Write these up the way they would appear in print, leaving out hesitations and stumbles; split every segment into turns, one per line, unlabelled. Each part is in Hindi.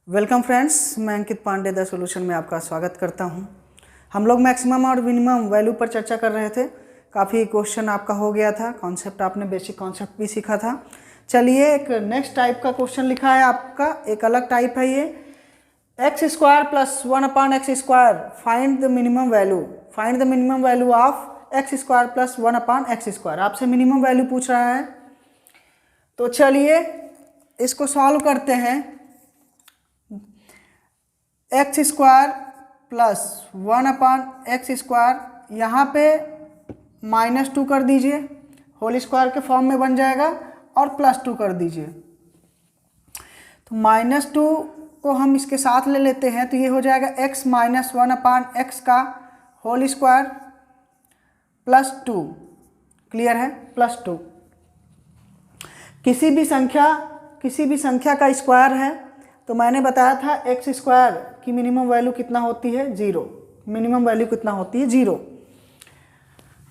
वेलकम फ्रेंड्स, मैं अंकित पांडे द सॉल्यूशन में आपका स्वागत करता हूं। हम लोग मैक्सिमम और मिनिमम वैल्यू पर चर्चा कर रहे थे। काफ़ी क्वेश्चन आपका हो गया था, कॉन्सेप्ट आपने बेसिक कॉन्सेप्ट भी सीखा था। चलिए एक नेक्स्ट टाइप का क्वेश्चन लिखा है आपका, एक अलग टाइप है ये। X square plus 1/x², find the minimum value. Find the minimum value of x square plus 1/x²। आपसे मिनिमम वैल्यू पूछ रहा है, तो चलिए इसको सॉल्व करते हैं। एक्स स्क्वायर प्लस 1/x², यहाँ पे -2 कर दीजिए, होल स्क्वायर के फॉर्म में बन जाएगा, और +2 कर दीजिए। तो -2 को हम इसके साथ ले लेते हैं, तो ये हो जाएगा x - 1/x का होल स्क्वायर +2। क्लियर है? +2 किसी भी संख्या का स्क्वायर है, तो मैंने बताया था एक्स स्क्वायर की मिनिमम वैल्यू कितना होती है? 0। मिनिमम वैल्यू कितना होती है? 0।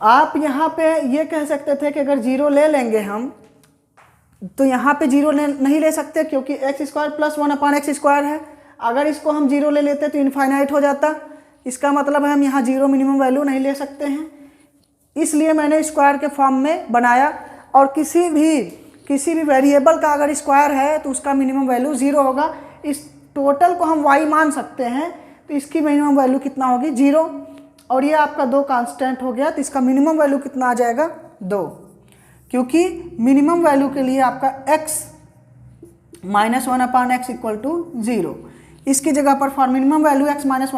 आप यहाँ पे ये कह सकते थे कि अगर 0 ले लेंगे हम, तो यहाँ पे 0 नहीं ले सकते, क्योंकि एक्स स्क्वायर प्लस 1/x² है। अगर इसको हम 0 ले लेते तो इनफाइनाइट हो जाता। इसका मतलब है हम यहाँ 0 मिनिमम वैल्यू नहीं ले सकते हैं, इसलिए मैंने स्क्वायर के फॉर्म में बनाया। और किसी भी वेरिएबल का अगर स्क्वायर है तो उसका मिनिमम वैल्यू 0 होगा। इस टोटल को हम y मान सकते हैं, तो इसकी मिनिमम वैल्यू कितना होगी? 0। और ये आपका 2 कांस्टेंट हो गया, तो इसका मिनिमम वैल्यू कितना आ जाएगा? 2। क्योंकि मिनिमम वैल्यू के लिए आपका x - 1/x = 0। इसकी जगह पर for minimum value x - 1/x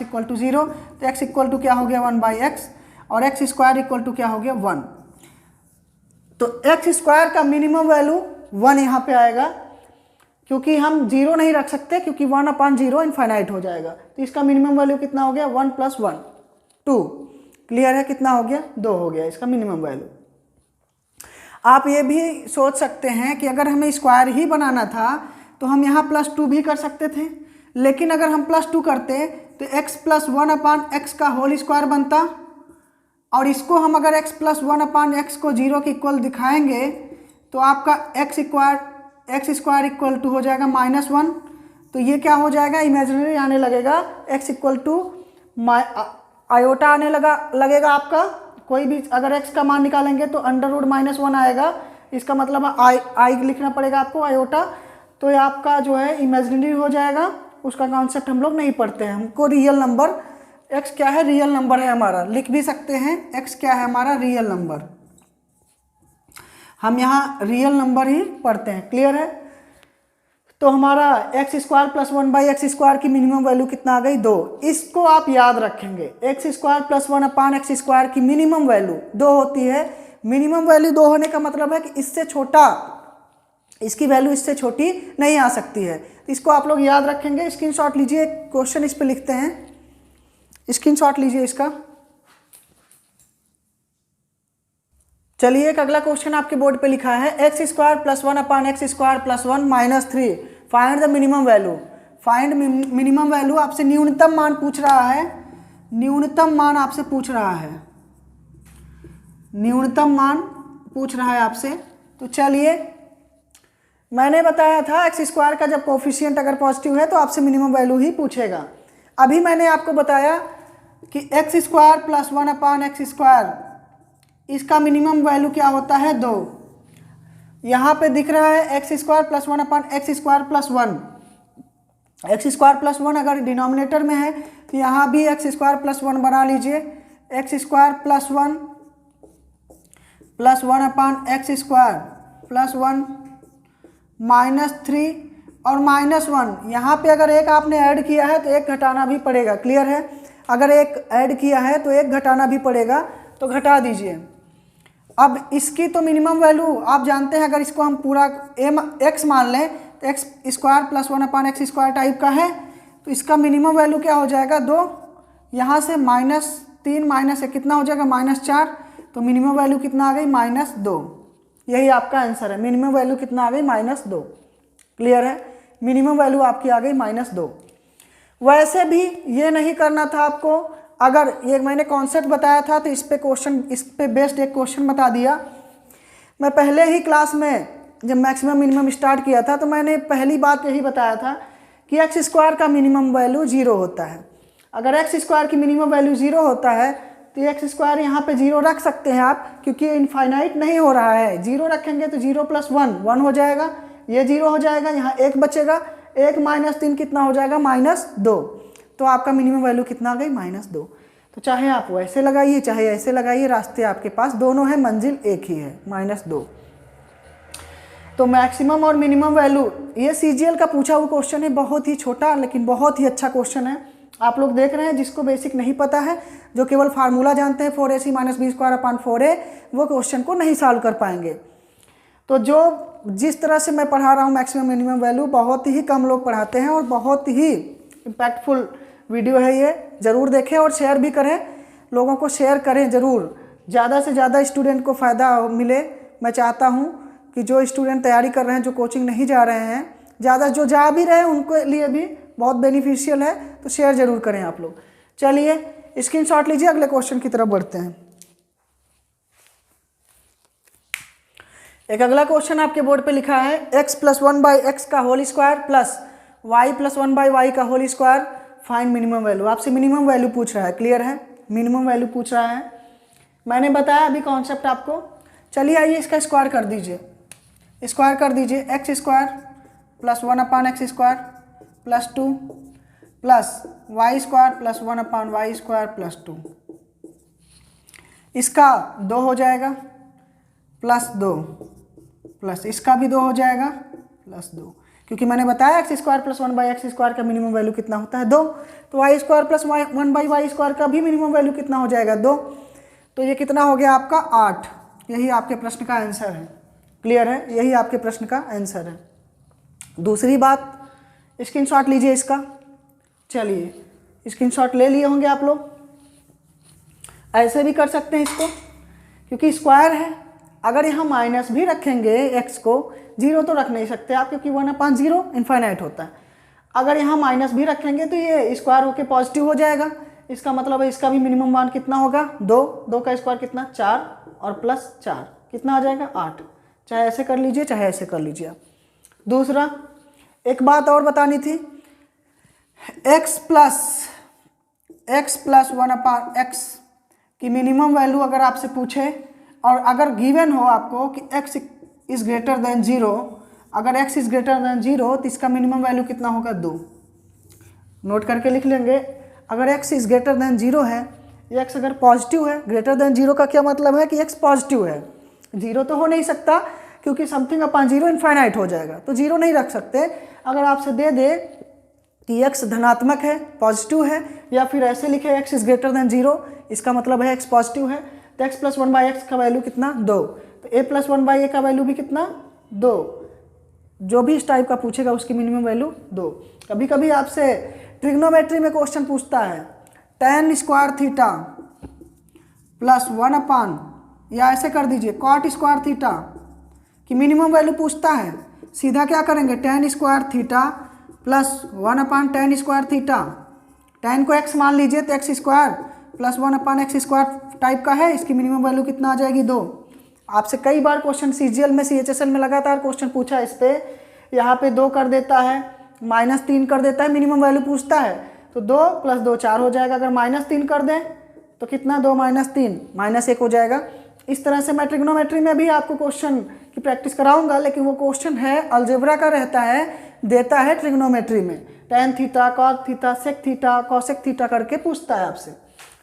= 0, तो x = क्या हो गया? 1/x, और x स्क्वायर = क्या हो गया? 1। तो एक्स स्क्वायर का मिनिमम वैल्यू 1 यहाँ पे आएगा, क्योंकि हम 0 नहीं रख सकते, क्योंकि 1/0 इनफाइनाइट हो जाएगा। तो इसका मिनिमम वैल्यू कितना हो गया? 1 + 1 2। क्लियर है? कितना हो गया? 2 हो गया इसका मिनिमम वैल्यू। आप ये भी सोच सकते हैं कि अगर हमें स्क्वायर ही बनाना था तो हम यहाँ +2 भी कर सकते थे, लेकिन अगर हम +2 करते तो x + 1/x का होल स्क्वायर बनता, और इसको हम अगर x + 1/x को 0 के इक्वल दिखाएंगे तो आपका x स्क्वायर = हो जाएगा -1। तो ये क्या हो जाएगा? इमेजिनरी आने लगेगा। x = आयोटा आने लगेगा आपका। कोई भी अगर x का मान निकालेंगे तो √-1 आएगा। इसका मतलब आई लिखना पड़ेगा आपको, आयोटा। तो ये आपका जो है इमेजिनरी हो जाएगा। उसका कॉन्सेप्ट हम लोग नहीं पढ़ते हैं। हमको रियल नंबर, x क्या है? रियल नंबर है हमारा। लिख भी सकते हैं x क्या है हमारा? Real number. हम यहाँ रियल नंबर ही पढ़ते हैं। क्लियर है? तो हमारा एक्स स्क्वायर प्लस 1/x² की मिनिमम वैल्यू कितना आ गई? 2। इसको आप याद रखेंगे, एक्स स्क्वायर प्लस 1/x² की मिनिमम वैल्यू 2 होती है। मिनिमम वैल्यू 2 होने का मतलब है कि इससे छोटा, इसकी वैल्यू इससे छोटी नहीं आ सकती है। तो इसको आप लोग याद रखेंगे। स्क्रीनशॉट लीजिए, क्वेश्चन इस पर लिखते हैं। स्क्रीनशॉट लीजिए इसका। चलिए एक अगला क्वेश्चन आपके बोर्ड पे लिखा है, x square plus 1/x² + 1 - 3, find the minimum value. Find minimum value आपसे न्यूनतम मान पूछ रहा है। न्यूनतम मान आपसे पूछ रहा है, न्यूनतम मान पूछ रहा है आपसे। तो चलिए, मैंने बताया था एक्स स्क्वायर का जब कोफिशिएंट अगर पॉजिटिव है तो आपसे मिनिमम वैल्यू ही पूछेगा। अभी मैंने आपको बताया कि एक्स स्क्वायर प्लस 1/x², इसका मिनिमम वैल्यू क्या होता है? 2। यहाँ पे दिख रहा है x square plus 1/x² + 1। X square plus 1 अगर डिनोमिनेटर में है तो यहाँ भी एक्स स्क्वायर प्लस 1 बना लीजिए। एक्स स्क्वायर प्लस 1 + 1/x² + 1 -3 और -1। यहाँ पे अगर एक आपने ऐड किया है तो एक घटाना भी पड़ेगा। क्लियर है? अगर एक ऐड किया है तो एक घटाना भी पड़ेगा, तो घटा दीजिए। अब इसकी तो मिनिमम वैल्यू आप जानते हैं, अगर इसको हम पूरा x मान लें तो x square plus 1/x² type का है, तो इसका मिनिमम वैल्यू क्या हो जाएगा? 2। यहाँ से -3 -1 कितना हो जाएगा? -4। तो मिनिमम वैल्यू कितना आ गई? -2। यही आपका आंसर है। मिनिमम वैल्यू कितना आ गई? -2। क्लियर है? मिनिमम वैल्यू आपकी आ गई -2। वैसे भी ये नहीं करना था आपको। अगर ये मैंने कॉन्सेप्ट बताया था तो इस पे बेस्ड एक क्वेश्चन बता दिया। मैं पहले ही क्लास में जब मैक्सिमम मिनिमम स्टार्ट किया था तो मैंने पहली बात यही बताया था कि एक्स स्क्वायर का मिनिमम वैल्यू 0 होता है। अगर एक्स स्क्वायर की मिनिमम वैल्यू 0 होता है तो एक्स स्क्वायर यहाँ पे 0 रख सकते हैं आप, क्योंकि इनफाइनाइट नहीं हो रहा है। 0 रखेंगे तो 0 + 1 1 हो जाएगा, ये 0 हो जाएगा, यहाँ 1 बचेगा, 1 - 3 कितना हो जाएगा -2। तो आपका मिनिमम वैल्यू कितना आ गई -2। तो चाहे आप वैसे लगाइए चाहे ऐसे लगाइए, रास्ते आपके पास दोनों हैं, मंजिल एक ही है -2। तो मैक्सिमम और मिनिमम वैल्यू, ये सीजीएल का पूछा हुआ क्वेश्चन है, बहुत ही छोटा लेकिन बहुत ही अच्छा क्वेश्चन है। आप लोग देख रहे हैं, जिसको बेसिक नहीं पता है, जो केवल फार्मूला जानते हैं 4ac - b²/4a, वो क्वेश्चन को नहीं सॉल्व कर पाएंगे। तो जो जिस तरह से मैं पढ़ा रहा हूँ मैक्सिमम मिनिमम वैल्यू, बहुत ही कम लोग पढ़ाते हैं और बहुत ही इम्पैक्टफुल वीडियो है ये, ज़रूर देखें और शेयर भी करें, लोगों को शेयर करें ज़रूर, ज़्यादा से ज़्यादा स्टूडेंट को फ़ायदा मिले। मैं चाहता हूँ कि जो स्टूडेंट तैयारी कर रहे हैं, जो कोचिंग नहीं जा रहे हैं, ज़्यादा जो जा भी रहे हैं उनके लिए भी बहुत बेनिफिशियल है, तो शेयर ज़रूर करें आप लोग। चलिए स्क्रीनशॉट लीजिए, अगले क्वेश्चन की तरफ बढ़ते हैं। एक अगला क्वेश्चन आपके बोर्ड पे लिखा है x + 1/x का whole square plus y + 1/y का whole square, find minimum value. आपसे मिनिमम वैल्यू पूछ रहा है, क्लियर है, मिनिमम वैल्यू पूछ रहा है। मैंने बताया अभी कॉन्सेप्ट आपको। चलिए आइए इसका स्क्वायर कर दीजिए, स्क्वायर कर दीजिए, x² + 1/x² + 2 plus y² + 1/y² + 2, इसका 2 हो जाएगा +2, प्लस इसका भी 2 हो जाएगा +2, क्योंकि मैंने बताया x² + 1/x² का मिनिमम वैल्यू कितना होता है 2, तो y² + 1/y² का भी मिनिमम वैल्यू कितना हो जाएगा 2। तो ये कितना हो गया आपका 8। यही आपके प्रश्न का आंसर है, क्लियर है, यही आपके प्रश्न का आंसर है। दूसरी बात, स्क्रीनशॉट लीजिए इसका। चलिए स्क्रीनशॉट ले लिए होंगे आप लोग, ऐसे भी कर सकते हैं इसको, क्योंकि स्क्वायर है। अगर यहाँ माइनस भी रखेंगे x को, 0 तो रख नहीं सकते आप, क्योंकि 1/0 इनफाइनाइट होता है। अगर यहाँ माइनस भी रखेंगे तो ये स्क्वायर होके पॉजिटिव हो जाएगा, इसका मतलब है इसका भी मिनिमम मान कितना होगा 2, 2 का स्क्वायर कितना 4 और +4 कितना आ जाएगा 8। चाहे ऐसे कर लीजिए चाहे ऐसे कर लीजिए आप। दूसरा, एक बात और बतानी थी, x + 1/x की मिनिमम वैल्यू अगर आपसे पूछे और अगर गिवन हो आपको कि x इज़ ग्रेटर देन 0, अगर x इज़ ग्रेटर देन 0 तो इसका मिनिमम वैल्यू कितना होगा 2। नोट करके लिख लेंगे, अगर x इज़ ग्रेटर देन 0 है, x अगर पॉजिटिव है, ग्रेटर देन 0 का क्या मतलब है कि x पॉजिटिव है, 0 तो हो नहीं सकता, क्योंकि समथिंग अपॉन 0 इनफाइनाइट हो जाएगा, तो 0 नहीं रख सकते। अगर आपसे दे दे कि x धनात्मक है, पॉजिटिव है, या फिर ऐसे लिखे x इज़ ग्रेटर देन 0, इसका मतलब है x पॉजिटिव है, तो x + 1/x का वैल्यू कितना 2, तो a + 1/a का वैल्यू भी कितना 2। जो भी इस टाइप का पूछेगा उसकी मिनिमम वैल्यू 2। कभी कभी आपसे ट्रिग्नोमेट्री में क्वेश्चन पूछता है tan² थीटा + 1/, या ऐसे कर दीजिए cot² थीटा की मिनिमम वैल्यू पूछता है, सीधा क्या करेंगे tan² theta + 1/tan² theta, tan को x मान लीजिए तो x² + 1/x² टाइप का है, इसकी मिनिमम वैल्यू कितना आ जाएगी 2। आपसे कई बार क्वेश्चन CGL में CHSL में लगातार क्वेश्चन पूछा इस पर, यहाँ पे 2 कर देता है, -3 कर देता है, मिनिमम वैल्यू पूछता है, तो 2 + 2 4 हो जाएगा। अगर -3 कर दें तो कितना 2 - 3 -1 हो जाएगा। इस तरह से मैं ट्रिग्नोमेट्री में भी आपको क्वेश्चन की प्रैक्टिस कराऊंगा, लेकिन वो क्वेश्चन है अलजेब्रा का रहता है, देता है ट्रिग्नोमेट्री में, tan theta, cot theta, sec theta, cosec theta करके पूछता है आपसे।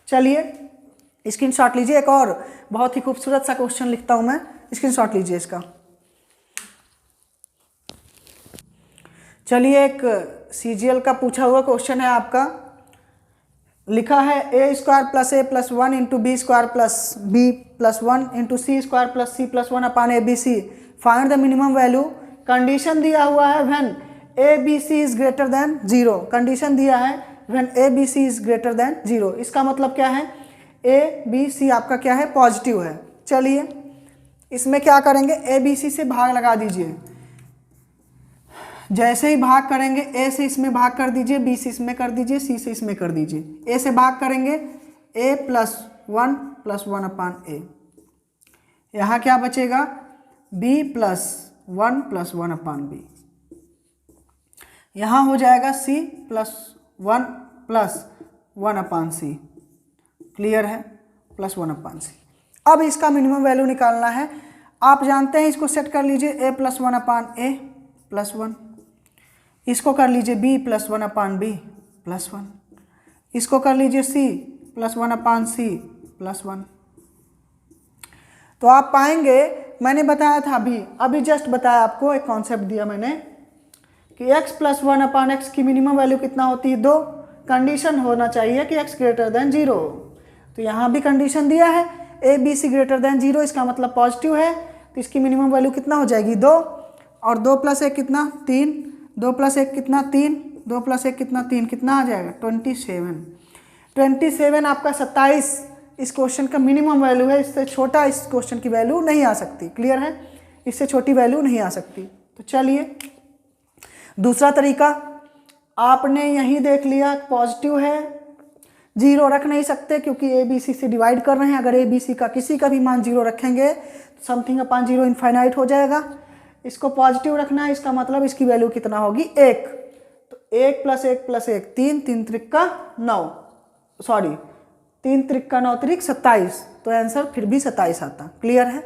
चलिए स्क्रीनशॉट लीजिए, एक और बहुत ही खूबसूरत सा क्वेश्चन लिखता हूं मैं, स्क्रीनशॉट लीजिए इसका। चलिए एक CGL का पूछा हुआ क्वेश्चन है आपका, लिखा है a² + a + 1 × b² + b + 1 × c² + c + 1/abc, find the minimum value. Condition दिया हुआ है when abc is greater than 0, condition दिया है when abc is greater than 0, इसका मतलब क्या है abc आपका क्या है पॉजिटिव है। चलिए इसमें क्या करेंगे, abc से भाग लगा दीजिए, जैसे ही भाग करेंगे a से इसमें भाग कर दीजिए, b से इसमें कर दीजिए, c से इसमें कर दीजिए। a से भाग करेंगे a + 1 + 1/a, यहाँ क्या बचेगा b + 1 + 1/b। यहाँ हो जाएगा c प्लस 1 क्लियर है, +1/c। अब इसका मिनिमम वैल्यू निकालना है। आप जानते हैं, इसको सेट कर लीजिए a + 1/a +1, इसको कर लीजिए b + 1/b +1, इसको कर लीजिए c + 1/c +1। तो आप पाएंगे, मैंने बताया था अभी जस्ट बताया आपको, एक कॉन्सेप्ट दिया मैंने कि x + 1/x की मिनिमम वैल्यू कितना होती है 2। कंडीशन होना चाहिए कि x > 0। तो यहाँ भी कंडीशन दिया है a b c > 0, इसका मतलब पॉजिटिव है, तो इसकी मिनिमम वैल्यू कितना हो जाएगी 2, और 2 + 1 कितना 3, 2 + 1 कितना 3, 2 + 1 कितना 3, कितना आ जाएगा 27 आपका 27 इस क्वेश्चन का मिनिमम वैल्यू है। इससे छोटा इस क्वेश्चन की वैल्यू नहीं आ सकती, क्लियर है, इससे छोटी वैल्यू नहीं आ सकती। तो चलिए दूसरा तरीका, आपने यही देख लिया पॉजिटिव है, 0 रख नहीं सकते क्योंकि ए बी सी से डिवाइड कर रहे हैं। अगर ए बी सी का किसी का भी मान 0 रखेंगे तो समथिंग अपॉन 0 इनफाइनाइट हो जाएगा। इसको पॉजिटिव रखना है, इसका मतलब इसकी वैल्यू कितना होगी 1। तो 1 + 1 + 1 3, 3 त्रिक 9, सॉरी 3 त्रिक 9 त्रिक 27, तो आंसर फिर भी 27 आता। क्लियर है,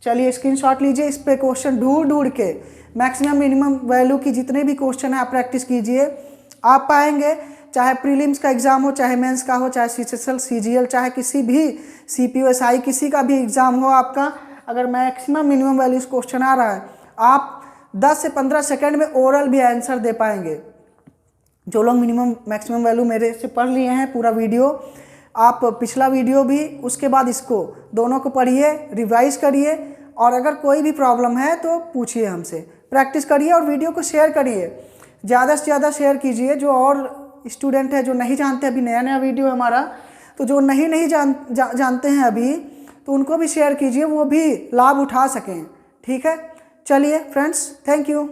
चलिए स्क्रीनशॉट लीजिए। इस पे क्वेश्चन ढूंढ के मैक्सिमम मिनिमम वैल्यू की जितने भी क्वेश्चन है आप प्रैक्टिस कीजिए, आप पाएंगे। चाहे प्रीलिम्स का एग्जाम हो, चाहे मेंस का हो, चाहे सीएचएसएल सीजीएल, चाहे किसी भी सीपीओएसआई किसी का भी एग्जाम हो आपका, अगर मैक्सिमम मिनिमम वैल्यूज क्वेश्चन आ रहा है, आप 10 से 15 सेकंड में ओरल भी आंसर दे पाएंगे। जो लोग मिनिमम मैक्सिमम वैल्यू मेरे से पढ़ लिए हैं पूरा वीडियो, आप पिछला वीडियो भी, उसके बाद इसको, दोनों को पढ़िए, रिवाइज करिए, और अगर कोई भी प्रॉब्लम है तो पूछिए हमसे, प्रैक्टिस करिए और वीडियो को शेयर करिए, ज़्यादा से ज़्यादा शेयर कीजिए। जो और स्टूडेंट है जो नहीं जानते, अभी नया वीडियो है हमारा, तो जो नहीं जानते हैं अभी, तो उनको भी शेयर कीजिए, वो भी लाभ उठा सकें। ठीक है, चलिए फ्रेंड्स, थैंक यू।